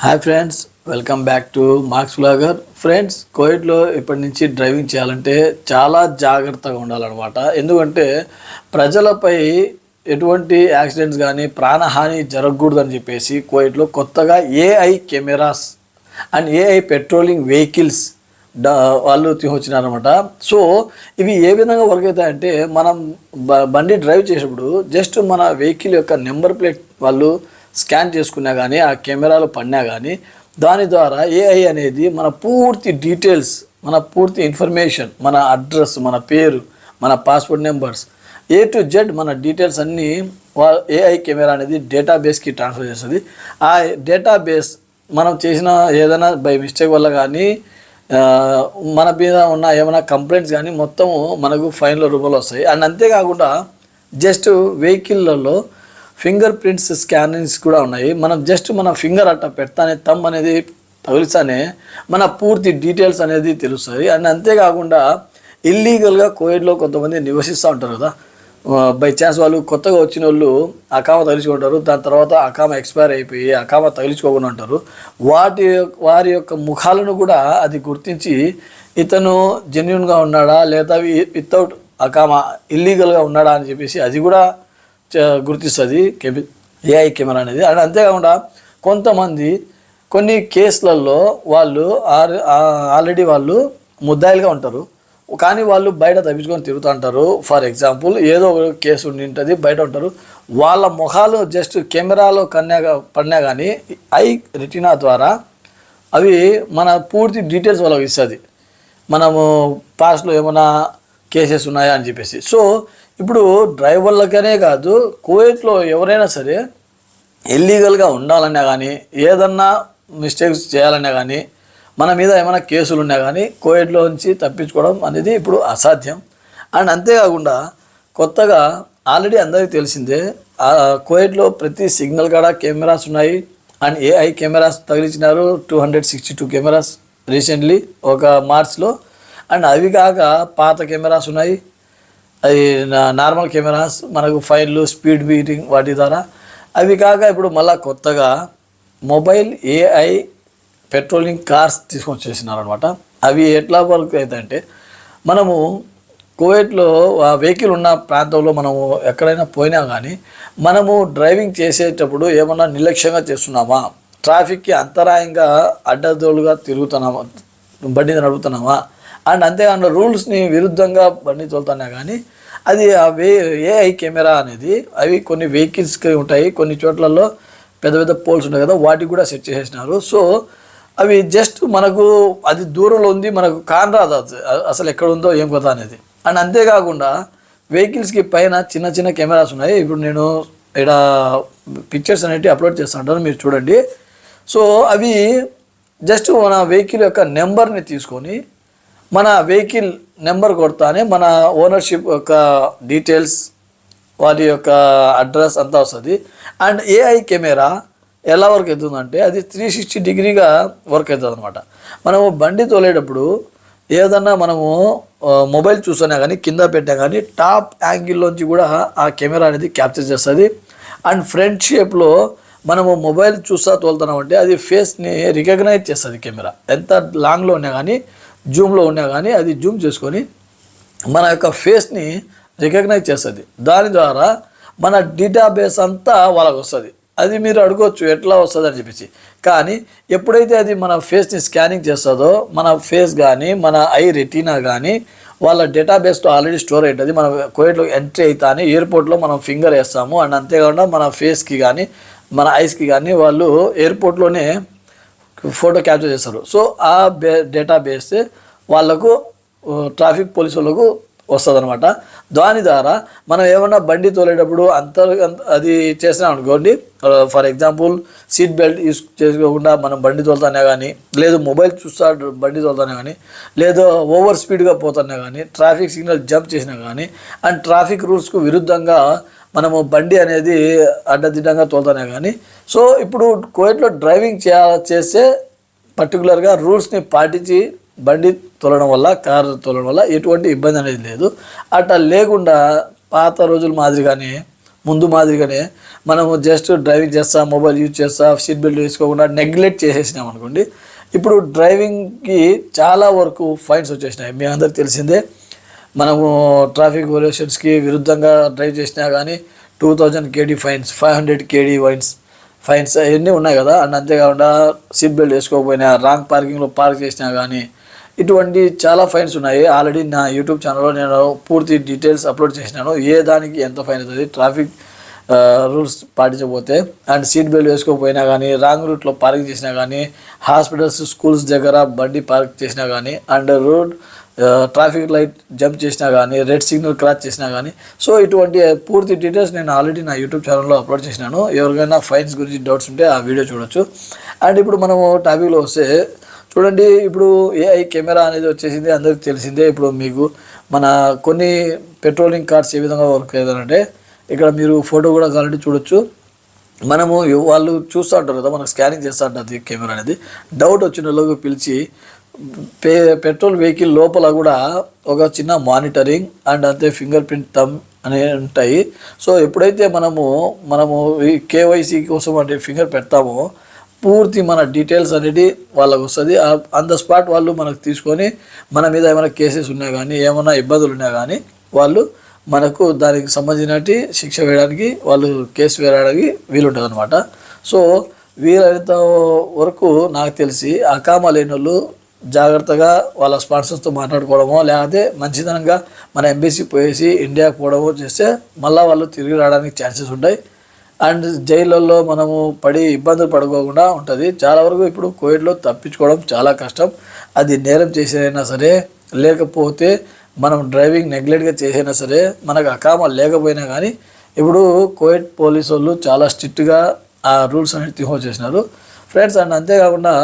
Hi friends, welcome back to marks vlogger. Friends, కోవిడ్లో ఇప్పటి నుంచి డ్రైవింగ్ చేయాలంటే చాలా జాగ్రత్తగా ఉండాలన్నమాట. ఎందుకంటే ప్రజలపై ఎటువంటి యాక్సిడెంట్స్ కానీ ప్రాణహాని జరగకూడదని చెప్పేసి కోవిడ్లో కొత్తగా AI cameras and AI patrolling vehicles వాళ్ళు వచ్చినారనమాట. సో ఇవి ఏ విధంగా వర్క్ అవుతాయంటే, మనం బండి డ్రైవ్ చేసేటప్పుడు జస్ట్ మన వెహికల్ యొక్క నెంబర్ ప్లేట్ వాళ్ళు స్కాన్ చేసుకున్నా కానీ, ఆ కెమెరాలు పడినా కానీ దాని ద్వారా ఏఐ అనేది మన పూర్తి డీటెయిల్స్, మన పూర్తి ఇన్ఫర్మేషన్, మన అడ్రస్, మన పేరు, మన passport numbers, A to Z మన డీటెయిల్స్ అన్నీ ఏఐ కెమెరా అనేది డేటాబేస్కి ట్రాన్స్ఫర్ చేస్తుంది. ఆ డేటాబేస్ మనం చేసిన ఏదైనా బై మిస్టేక్ వల్ల కానీ మన మీద ఉన్న ఏమైనా కంప్లైంట్స్ కానీ మొత్తము మనకు ఫైన్ల రూపంలో వస్తాయి. అండ్ అంతేకాకుండా జస్ట్ వెహికల్లలో ఫింగర్ ప్రింట్స్ స్కానింగ్స్ కూడా ఉన్నాయి. మనం జస్ట్ మన ఫింగర్ అట్ట పెడతానే, తమ్ అనేది తగిలిస్తానే మన పూర్తి డీటెయిల్స్ అనేది తెలుస్తుంది. అండ్ అంతేకాకుండా ఇల్లీగల్గా కోవిడ్లో కొంతమంది నివసిస్తూ ఉంటారు కదా, బై ఛాన్స్ వాళ్ళు కొత్తగా వచ్చిన వాళ్ళు అకామ తగిలించుకుంటారు. దాని తర్వాత అకామ ఎక్స్పైర్ అయిపోయి అకామ తగిలించుకోకుండా ఉంటారు. వారి యొక్క ముఖాలను కూడా అది గుర్తించి ఇతను జెన్యున్గా ఉన్నాడా లేదా వితౌట్ అకామ ఇల్లీగల్గా ఉన్నాడా అని చెప్పేసి అది కూడా గుర్తిస్తుంది ఏఐ కెమెరా అనేది. అండ్ అంతేకాకుండా కొంతమంది కొన్ని కేసులలో వాళ్ళు ఆల్రెడీ వాళ్ళు ముద్దాయిలుగా ఉంటారు, కానీ వాళ్ళు బయట తప్పించుకొని తిరుగుతూ ఉంటారు. ఫర్ ఎగ్జాంపుల్ ఏదో ఒక కేసు ఉండి ఉంటుంది, బయట ఉంటారు. వాళ్ళ ముఖాలు జస్ట్ కెమెరాలో పడినా కానీ ఐ రెటినా ద్వారా అవి మన పూర్తి డీటెయిల్స్ వాళ్ళకి ఇస్తుంది, మనము పాస్ట్లో ఏమైనా కేసెస్ ఉన్నాయా అని చెప్పేసి. సో ఇప్పుడు డ్రైవర్లకనే కాదు, కువైట్లో ఎవరైనా సరే ఇల్లీగల్గా ఉండాలన్నా కానీ, ఏదన్నా మిస్టేక్స్ చేయాలన్నా కానీ, మన మీద ఏమైనా కేసులు ఉన్నా కానీ కువైట్లో నుంచి తప్పించుకోవడం అనేది ఇప్పుడు అసాధ్యం. అండ్ అంతేకాకుండా కొత్తగా ఆల్రెడీ అందరికీ తెలిసిందే, కువైట్లో ప్రతి సిగ్నల్ కాడ కెమెరాస్ ఉన్నాయి. అండ్ ఏఐ కెమెరాస్ తగిలించినారు, 262 కెమెరాస్ రీసెంట్లీ ఒక మార్చ్లో. అండ్ అవి కాక పాత కెమెరాస్ ఉన్నాయి, అది నార్మల్ కెమెరాస్, మనకు ఫైన్లు, స్పీడ్ బీటింగ్ వాటి ద్వారా. అవి కాక ఇప్పుడు మళ్ళీ కొత్తగా మొబైల్ ఏఐ పెట్రోలింగ్ కార్స్ తీసుకొని చేసినారనమాట. అవి ఎట్లా వర్క్ అవుతాయంటే, మనము కువైట్లో ఆ వెహికల్ ఉన్న ప్రాంతంలో మనము ఎక్కడైనా పోయినా కానీ మనము డ్రైవింగ్ చేసేటప్పుడు ఏమన్నా నిర్లక్ష్యంగా చేస్తున్నామా, ట్రాఫిక్కి అంతరాయంగా అడ్డదోలుగా తిరుగుతున్నామా, బండి నడుపుతున్నామా, అండ్ అంతేకాకుండా రూల్స్ని విరుద్ధంగా బండి తోలుతున్నా కానీ అది ఏఐ కెమెరా అనేది అవి కొన్ని వెహికల్స్కి ఉంటాయి, కొన్ని చోట్లలో పెద్ద పెద్ద పోల్స్ ఉంటాయి కదా, వాటికి కూడా సెట్ చేసేసినారు. సో అవి జస్ట్ మనకు అది దూరంలో ఉంది, మనకు కానరాదు అసలు ఎక్కడ ఉందో ఏం కదా అనేది. అండ్ అంతేకాకుండా వెహికల్స్కి పైన చిన్న చిన్న కెమెరాస్ ఉన్నాయి. ఇప్పుడు నేను ఇక్కడ పిక్చర్స్ అనేవి అప్లోడ్ చేస్తుంటాను, మీరు చూడండి. సో అవి జస్ట్ మన వెహికల్ యొక్క నెంబర్ని తీసుకొని మన వెహికల్ నెంబర్ కొడతానే మన ఓనర్షిప్ యొక్క డీటెయిల్స్, వాటి యొక్క అడ్రస్ అంతా వస్తుంది. అండ్ ఏఐ కెమెరా ఎలా వర్క్ అవుతుందంటే అది 360 డిగ్రీగా వర్క్ అవుతుంది అనమాట. మనము బండి తోలేటప్పుడు ఏదన్నా మనము మొబైల్ చూసినా కానీ, కింద పెట్టా కానీ టాప్ యాంగిల్లోంచి కూడా ఆ కెమెరా అనేది క్యాప్చర్ చేస్తుంది. అండ్ ఫ్రంట్ షేప్లో మనము మొబైల్ చూస్తా తోలుతున్నామంటే అది ఫేస్ని రికగ్నైజ్ చేస్తుంది కెమెరా. ఎంత లాంగ్లో ఉన్నా కానీ, జూమ్లో ఉన్నా కానీ అది జూమ్ చేసుకొని మన యొక్క ఫేస్ని రికగ్నైజ్ చేస్తుంది. దాని ద్వారా మన డేటాబేస్ అంతా వాళ్ళకి వస్తుంది. అది మీరు అడగవచ్చు ఎట్లా వస్తుంది అని చెప్పేసి. కానీ ఎప్పుడైతే అది మన ఫేస్ని స్కానింగ్ చేస్తుందో, మన ఫేస్ కానీ మన ఐ రెటీనా కానీ వాళ్ళ డేటాబేస్లో ఆల్రెడీ స్టోర్ అవుతుంది. మన కువైట్లో ఎంట్రీ అవుతానే ఎయిర్పోర్ట్లో మనం ఫింగర్ వేస్తాము. అండ్ అంతేకాకుండా మన ఫేస్కి కానీ మన ఐస్కి కానీ వాళ్ళు ఎయిర్పోర్ట్లోనే ఫోటో క్యాప్చర్ చేస్తారు. సో ఆ డేటాబేస్ వాళ్ళకు ట్రాఫిక్ పోలీసు వాళ్ళకు వస్తుంది అనమాట. దాని ద్వారా మనం ఏమన్నా బండి తోలేటప్పుడు అది చేసినాం అనుకోండి, for example seat belt use చేసుకోకుండా మనం బండి తోలుతానే కానీ, లేదు మొబైల్ చూస్తా బండి తోలుతానే కానీ, లేదు ఓవర్ స్పీడ్గా పోతానే కానీ, ట్రాఫిక్ సిగ్నల్ జంప్ చేసినా కానీ, అండ్ ట్రాఫిక్ రూల్స్కు విరుద్ధంగా మనము బండి అనేది అడ్డదిడ్డంగా తోలుతానే కానీ. సో ఇప్పుడు కువైట్లో డ్రైవింగ్ చేస్తే పర్టికులర్గా రూల్స్ని పాటించి బండి తోలడం వల్ల, కారు తోలడం వల్ల ఎటువంటి ఇబ్బంది అనేది లేదు. అట్లా లేకుండా పాత రోజుల మాదిరిగానే ముందు మాదిరిగానే మనము జస్ట్ డ్రైవింగ్ చేస్తా, మొబైల్ యూజ్ చేస్తా, సీట్ బెల్ట్ వేసుకోకుండా నెగ్లెక్ట్ చేసేసినాం అనుకోండి, ఇప్పుడు డ్రైవింగ్కి చాలా వరకు ఫైన్స్ వచ్చేసినాయి. మీ అందరికి తెలిసిందే, మనము ట్రాఫిక్ వయోలేషన్స్కి విరుద్ధంగా డ్రైవ్ చేసినా కానీ 2000 KD ఫైన్స్, 500 KD ఫైన్స్ అవన్నీ ఉన్నాయి కదా. అండ్ అంతేకాకుండా సీట్ బెల్ట్ వేసుకోకపోయినా, రాంగ్ పార్కింగ్లో పార్క్ చేసినా కానీ ఇటువంటి చాలా ఫైన్స్ ఉన్నాయి. ఆల్రెడీ నా యూట్యూబ్ ఛానల్లో నేను పూర్తి డీటెయిల్స్ అప్లోడ్ చేసినాను, ఏ దానికి ఎంత ఫైన్ అవుతుంది, ట్రాఫిక్ రూల్స్ పాటించకపోతే, అండ్ సీట్ బెల్ట్ వేసుకోకపోయినా కానీ, రాంగ్ రూట్లో పార్కింగ్ చేసినా కానీ, హాస్పిటల్స్ స్కూల్స్ దగ్గర బండి పార్క్ చేసినా కానీ, and road traffic light jump చేసినా కానీ, రెడ్ సిగ్నల్ క్రాస్ చేసినా కానీ. సో ఇటువంటి పూర్తి డీటెయిల్స్ నేను ఆల్రెడీ నా యూట్యూబ్ ఛానల్లో అప్లోడ్ చేసినాను. ఎవరికైనా ఫైన్స్ గురించి డౌట్స్ ఉంటే ఆ వీడియో చూడొచ్చు. అండ్ ఇప్పుడు మనము టాపిక్లో వస్తే చూడండి, ఇప్పుడు AI కెమెరా అనేది వచ్చేసింది, అందరికి తెలిసిందే. ఇప్పుడు మీకు మన కొన్ని పెట్రోలింగ్ కార్డ్స్ ఏ విధంగా వర్క్ అవుతారంటే, ఇక్కడ మీరు ఫోటో కూడా కావాలంటే చూడొచ్చు. మనము వాళ్ళు చూస్తూ ఉంటారు కదా, మనకు స్కానింగ్ చేస్తూ ఉంటుంది కెమెరా అనేది. డౌట్ వచ్చిన వాళ్ళకి పిలిచి పెట్రోల్ వెహికల్ లోపల కూడా ఒక చిన్న మానిటరింగ్ అండ్ అంతే ఫింగర్ ప్రింట్ థంబ్ అనేవి ఉంటాయి. సో ఎప్పుడైతే మనము ఈ KYC కోసం అంటే ఫింగర్ పెడతామో పూర్తి మన డీటెయిల్స్ అనేది వాళ్ళకు వస్తుంది. ఆన్ ద స్పాట్ వాళ్ళు మనకు తీసుకొని మన మీద ఏమైనా కేసెస్ ఉన్నా కానీ, ఏమైనా ఇబ్బందులు ఉన్నా కానీ వాళ్ళు మనకు దానికి సంబంధించినట్టు శిక్ష వేయడానికి, వాళ్ళు కేసు వేయడానికి వీలుంటుంది అనమాట. సో వీలైనంత వరకు నాకు తెలిసి అకామా లేని వాళ్ళు జాగ్రత్తగా వాళ్ళ స్పాన్సర్స్తో మాట్లాడుకోవడమో, లేకపోతే మంచితనంగా మన ఎంబసీ పోయేసి ఇండియాకి పోవడమో చేస్తే మళ్ళీ వాళ్ళు తిరిగి రావడానికి ఛాన్సెస్ ఉంటాయి. అండ్ జైళ్ళల్లో మనము పడి ఇబ్బందులు పడుకోకుండా ఉంటుంది. చాలా వరకు ఇప్పుడు కోవిడ్లో తప్పించుకోవడం చాలా కష్టం. అది నేరం చేసేదైనా సరే, లేకపోతే మనం డ్రైవింగ్ నెగ్లెక్ట్గా చేసైనా సరే, మనకు అకామా లేకపోయినా కానీ ఇప్పుడు కోవిడ్ పోలీసు వాళ్ళు చాలా స్ట్రిక్ట్గా ఆ రూల్స్ అనేది తీసుకొచ్చేసినారు ఫ్రెండ్స్. అండ్ అంతేకాకుండా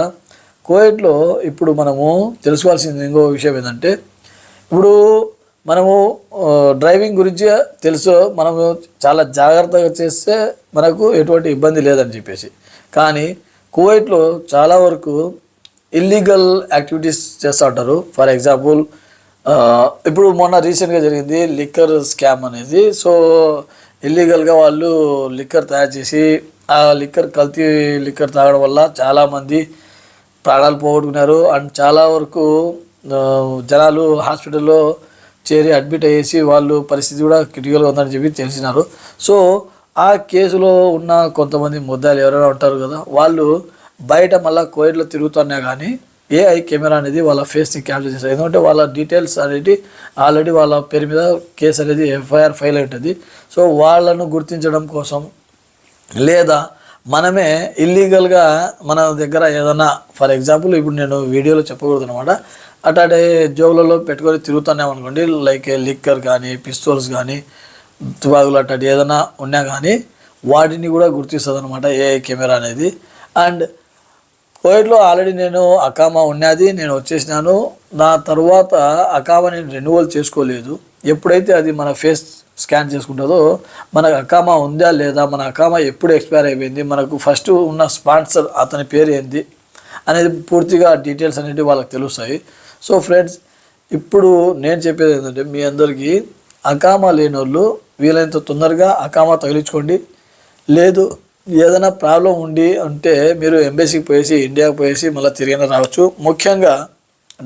కోవిడ్లో ఇప్పుడు మనము తెలుసుకోవాల్సింది ఇంకో విషయం ఏంటంటే, ఇప్పుడు మనము డ్రైవింగ్ గురించి తెలుసు, మనము చాలా జాగ్రత్తగా చేస్తే మనకు ఎటువంటి ఇబ్బంది లేదని చెప్పేసి. కానీ కువైట్లో చాలా వరకు ఇల్లీగల్ యాక్టివిటీస్ చేస్తూ ఉంటారు. ఫర్ ఎగ్జాంపుల్ ఇప్పుడు మొన్న రీసెంట్గా జరిగింది లిక్కర్ స్కామ్ అనేది. సో ఇల్లీగల్గా వాళ్ళు లిక్కర్ తయారు చేసి ఆ లిక్కర్ కల్తీ లిక్కర్ తాగడం వల్ల చాలామంది ప్రాణాలు పోగొట్టుకున్నారు. అండ్ చాలా వరకు జనాలు హాస్పిటల్లో చేరి అడ్మిట్ అయ్యేసి వాళ్ళు పరిస్థితి కూడా క్రిటికల్గా ఉందని చెప్పి తెలిసినారు. సో ఆ కేసులో ఉన్న కొంతమంది ముద్దాయిలు ఎవరైనా ఉంటారు కదా, వాళ్ళు బయట మళ్ళీ కోవిడ్లో తిరుగుతున్నా కానీ AI కెమెరా అనేది వాళ్ళ ఫేస్ని క్యాప్చర్ చేస్తారు. ఎందుకంటే వాళ్ళ డీటెయిల్స్ అనేది ఆల్రెడీ వాళ్ళ పేరు మీద కేసు అనేది FIR ఫైల్ అయి ఉంటుంది. సో వాళ్ళను గుర్తించడం కోసం, లేదా మనమే ఇల్లీగల్గా మన దగ్గర ఏదైనా, ఫర్ ఎగ్జాంపుల్ ఇప్పుడు నేను వీడియోలో చెప్పకూడదు అనమాట, అట్లాంటి జోబులలో పెట్టుకొని తిరుగుతున్నాం అనుకోండి, లైక్ లిక్కర్ కానీ, పిస్తోల్స్ కానీ, తుపాకులు అట్లాంటి ఏదైనా ఉన్నా కానీ వాటిని కూడా గుర్తిస్తుంది అనమాట AI కెమెరా అనేది. అండ్ కోవిడ్లో ఆల్రెడీ నేను అకామా ఉన్నది, నేను వచ్చేసినాను. నా తర్వాత అకామా నేను రెన్యువల్ చేసుకోలేదు. ఎప్పుడైతే అది మన ఫేస్ స్కాన్ చేసుకుంటుందో మనకు అకామా ఉందా లేదా, మన అకామా ఎప్పుడు ఎక్స్పైర్ అయిపోయింది, మనకు ఫస్ట్ ఉన్న స్పాన్సర్ అతని పేరు ఏంది అనేది పూర్తిగా డీటెయిల్స్ అనేవి వాళ్ళకి తెలుస్తాయి. సో ఫ్రెండ్స్, ఇప్పుడు నేను చెప్పేది ఏంటంటే మీ అందరికీ అకామా లేని వాళ్ళు వీలైనంత తొందరగా అకామా తగిలించుకోండి. లేదు ఏదైనా ప్రాబ్లం ఉండి అంటే మీరు ఎంబసీకి పోయేసి, ఇండియాకి పోయేసి మళ్ళీ తిరిగిన రావచ్చు. ముఖ్యంగా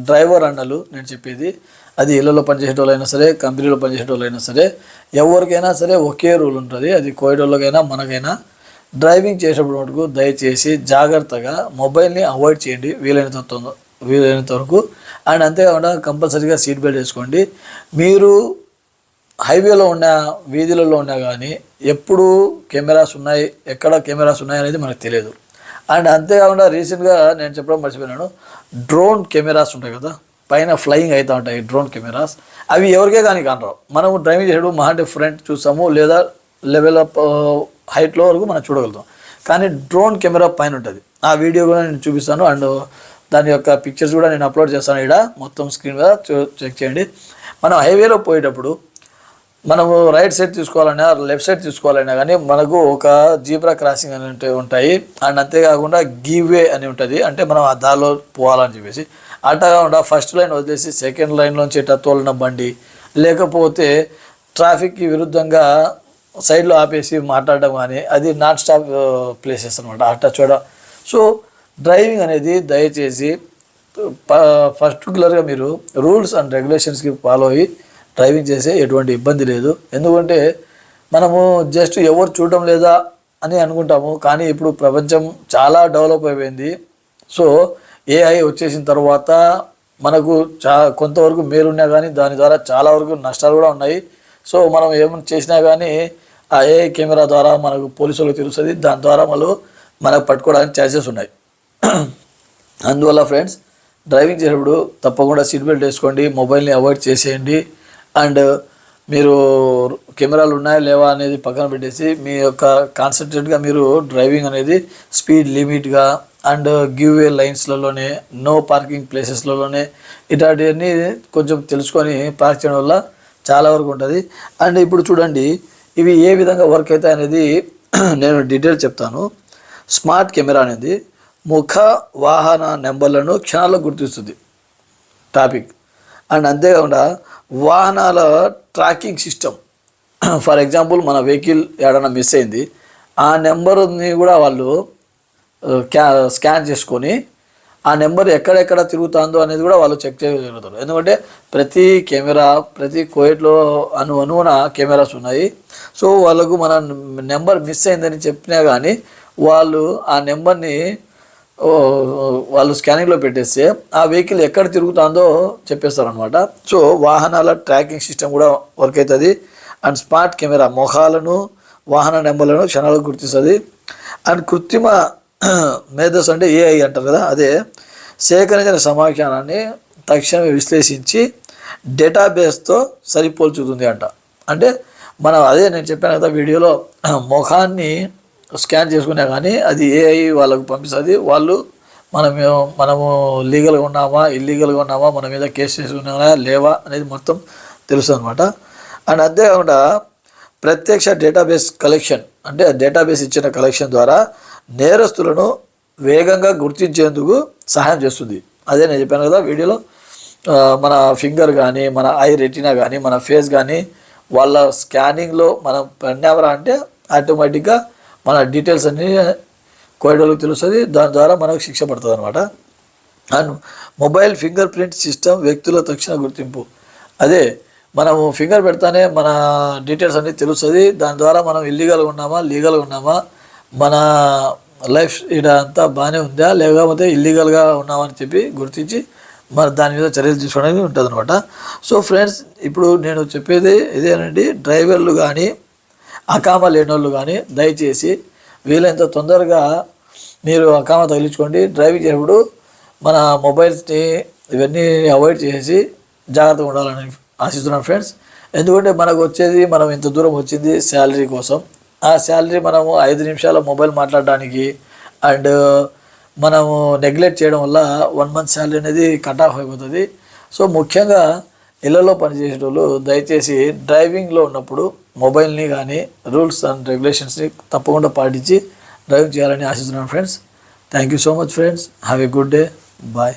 డ్రైవర్ అన్నలు నేను చెప్పేది, అది ఇళ్లలో పనిచేసేటోళ్ళైనా సరే, కంపెనీలో పనిచేసేటోళ్ళైనా సరే, ఎవరికైనా సరే ఒకే రూల్ ఉంటుంది. అది కోవిడ్ వాళ్ళకైనా మనకైనా, డ్రైవింగ్ చేసేటప్పుడు మటుకు దయచేసి జాగ్రత్తగా మొబైల్ని అవాయిడ్ చేయండి వీలైనంత వరకు. అండ్ అంతేకాకుండా కంపల్సరీగా సీట్ బెల్ట్ వేసుకోండి. మీరు హైవేలో ఉన్న వీధులలో ఉన్నా కానీ ఎప్పుడు కెమెరాస్ ఉన్నాయి, ఎక్కడ కెమెరాస్ ఉన్నాయి అనేది మనకు తెలియదు. అండ్ అంతేకాకుండా రీసెంట్గా నేను చెప్పడం మర్చిపోయినాను, డ్రోన్ కెమెరాస్ ఉంటాయి కదా, పైన ఫ్లయింగ్ అవుతూ ఉంటాయి డ్రోన్ కెమెరాస్. అవి ఎవరికే కానీ కానరావు. మనము డ్రైవింగ్ చేసేటప్పుడు మహా అంటే ఫ్రంట్ చూస్తాము, లేదా లెవెల్ ఆఫ్ హైట్లో వరకు మనం చూడగలుగుతాం. కానీ డ్రోన్ కెమెరా పైన ఉంటుంది. ఆ వీడియో కూడా నేను చూపిస్తాను. అండ్ దాని యొక్క పిక్చర్స్ కూడా నేను అప్లోడ్ చేస్తాను. ఇక్కడ మొత్తం స్క్రీన్ మీద చెక్ చేయండి. మనం హైవేలో పోయేటప్పుడు మనము రైట్ సైడ్ తీసుకోవాలన్నా, లెఫ్ట్ సైడ్ తీసుకోవాలన్నా కానీ మనకు ఒక జీబ్రా క్రాసింగ్ అని ఉంటాయి. అండ్ అంతేకాకుండా గివ్ వే అని ఉంటుంది, అంటే మనం ఆ దారిలో పోవాలని చెప్పేసి. అట్టా కాకుండా ఫస్ట్ లైన్ వదిలేసి సెకండ్ లైన్లోంచి ఇట్లా తోలిన బండి, లేకపోతే ట్రాఫిక్కి విరుద్ధంగా సైడ్లో ఆపేసి మాట్లాడడం కానీ, అది నాన్ స్టాప్ ప్లేసెస్ అనమాట అట్లా సో డ్రైవింగ్ అనేది దయచేసి పర్టికులర్గా మీరు రూల్స్ అండ్ రెగ్యులేషన్స్కి ఫాలో అయ్యి డ్రైవింగ్ చేసే ఎటువంటి ఇబ్బంది లేదు. ఎందుకంటే మనము జస్ట్ ఎవరు చూడడం లేదా అని అనుకుంటాము, కానీ ఇప్పుడు ప్రపంచం చాలా డెవలప్ అయిపోయింది. సో ఏఐ వచ్చేసిన తర్వాత మనకు కొంతవరకు మేలున్నా కానీ దాని ద్వారా చాలా వరకు నష్టాలు కూడా ఉన్నాయి. సో మనం ఏమైనా చేసినా కానీ ఆ ఏఐ కెమెరా ద్వారా మనకు పోలీసులకు తెలుస్తుంది, దాని ద్వారా మనకు పట్టుకోవడానికి ఛాన్సెస్ ఉన్నాయి. అందువల్ల ఫ్రెండ్స్, డ్రైవింగ్ చేసేటప్పుడు తప్పకుండా సీట్ బెల్ట్ వేసుకోండి, మొబైల్ని అవాయిడ్ చేసేయండి. అండ్ మీరు కెమెరాలు ఉన్నాయా లేవా అనేది పక్కన పెట్టేసి మీ యొక్క కాన్సన్ట్రేట్గా మీరు డ్రైవింగ్ అనేది స్పీడ్ లిమిట్గా అండ్ గివ్ వే లైన్స్లలోనే, నో పార్కింగ్ ప్లేసెస్లలోనే ఇట్లాంటివన్నీ కొంచెం తెలుసుకొని పార్క్ చేయడం వల్ల చాలా వరకు ఉంటుంది. అండ్ ఇప్పుడు చూడండి, ఇవి ఏ విధంగా వర్క్ అవుతాయి అనేది నేను డీటెయిల్ చెప్తాను. స్మార్ట్ కెమెరా అనేది ముఖ వాహన నెంబర్లను క్షణాల్లో గుర్తిస్తుంది టాపిక్. అండ్ అంతేకాకుండా వాహనాల ట్రాకింగ్ సిస్టమ్, ఫర్ ఎగ్జాంపుల్ మన వెహికల్ ఏడైనా మిస్ అయింది, ఆ నెంబర్ని కూడా వాళ్ళు స్కాన్ చేసుకొని ఆ నెంబర్ ఎక్కడెక్కడ తిరుగుతుందో అనేది కూడా వాళ్ళు చెక్ చేయగలుగుతారు. ఎందుకంటే ప్రతి కోవిడ్లో అనువున కెమెరాస్ ఉన్నాయి. సో వాళ్ళకు మన నెంబర్ మిస్ అయిందని చెప్పినా కానీ వాళ్ళు ఆ నెంబర్ని వాళ్ళు స్కానింగ్లో పెట్టేస్తే ఆ వెహికల్ ఎక్కడ తిరుగుతుందో చెప్పేస్తారు అనమాట. సో వాహనాల ట్రాకింగ్ సిస్టమ్ కూడా వర్క్ అవుతుంది. అండ్ స్మార్ట్ కెమెరా మొఖాలను, వాహన నెంబర్లను క్షణాలకు గుర్తిస్తుంది. అండ్ కృత్రిమ మేధస్సు అంటే ఏఐ అంటారు కదా, అదే సేకరించిన సమాచారాన్ని తక్షణమే విశ్లేషించి డేటాబేస్తో సరిపోల్చుతుంది అంట. అంటే అదే నేను చెప్పాను కదా వీడియోలో, ముఖాన్ని స్కాన్ చేసుకున్నా కానీ అది ఏఐ వాళ్ళకు పంపిస్తుంది. వాళ్ళు మనము లీగల్గా ఉన్నామా, ఇల్లీగల్గా ఉన్నామా, మన మీద కేసు చేసుకున్నామా లేవా అనేది మొత్తం తెలుస్తుంది అనమాట. అండ్ అంతేకాకుండా ప్రత్యక్ష డేటాబేస్ కలెక్షన్, అంటే డేటాబేస్ ఇచ్చిన కలెక్షన్ ద్వారా నేరస్తులను వేగంగా గుర్తించేందుకు సహాయం చేస్తుంది. అదే నేను చెప్పాను కదా వీడియోలో, మన ఫింగర్ కానీ, మన ఐ రెటీనా కానీ, మన ఫేస్ కానీ వాళ్ళ స్కానింగ్లో మనం పడినామరా అంటే ఆటోమేటిక్గా మన డీటెయిల్స్ అన్నీ కోయడోళ్ళకి తెలుస్తుంది, దాని ద్వారా మనకు శిక్ష పడుతుంది అనమాట. And mobile finger print system వ్యక్తుల తక్షణ గుర్తింపు, అదే మనము ఫింగర్ పెడతానే మన డీటెయిల్స్ అన్నీ తెలుస్తుంది. దాని ద్వారా మనం ఇల్లీగల్గా ఉన్నామా, లీగల్గా ఉన్నామా, మన లైఫ్ ఇదంతా బాగానే ఉందా లేకపోతే ఇల్లీగల్గా ఉన్నామని చెప్పి గుర్తించి దాని మీద చర్యలు తీసుకోవడానికి ఉంటుంది అనమాట. సో ఫ్రెండ్స్, ఇప్పుడు నేను చెప్పేది ఇదేనండి, డ్రైవర్లు కానీ అకామా లేనోళ్ళు కానీ దయచేసి వీలైనంత తొందరగా మీరు అకామా తగిలించుకోండి. డ్రైవింగ్ చేసేప్పుడు మన మొబైల్స్ని ఇవన్నీ అవాయిడ్ చేసి జాగ్రత్తగా ఉండాలని ఆశిస్తున్నాను ఫ్రెండ్స్. ఎందుకంటే మనకు వచ్చేది, మనం ఇంత దూరం వచ్చింది శాలరీ కోసం. ఆ శాలరీ మనము 5 నిమిషాల మొబైల్ మాట్లాడడానికి అండ్ మనము నెగ్లెక్ట్ చేయడం వల్ల 1 మంత్ శాలరీ అనేది కట్ ఆఫ్ అయిపోతుంది. సో ముఖ్యంగా ఇళ్లలో పనిచేసేటోళ్ళు దయచేసి డ్రైవింగ్లో ఉన్నప్పుడు మొబైల్ని కానీ రూల్స్ అండ్ రెగ్యులేషన్స్ని తప్పకుండా పాటించి డ్రైవింగ్ చేయాలని ఆశిస్తున్నాను friends. Thank you so much friends. Have a good day. Bye.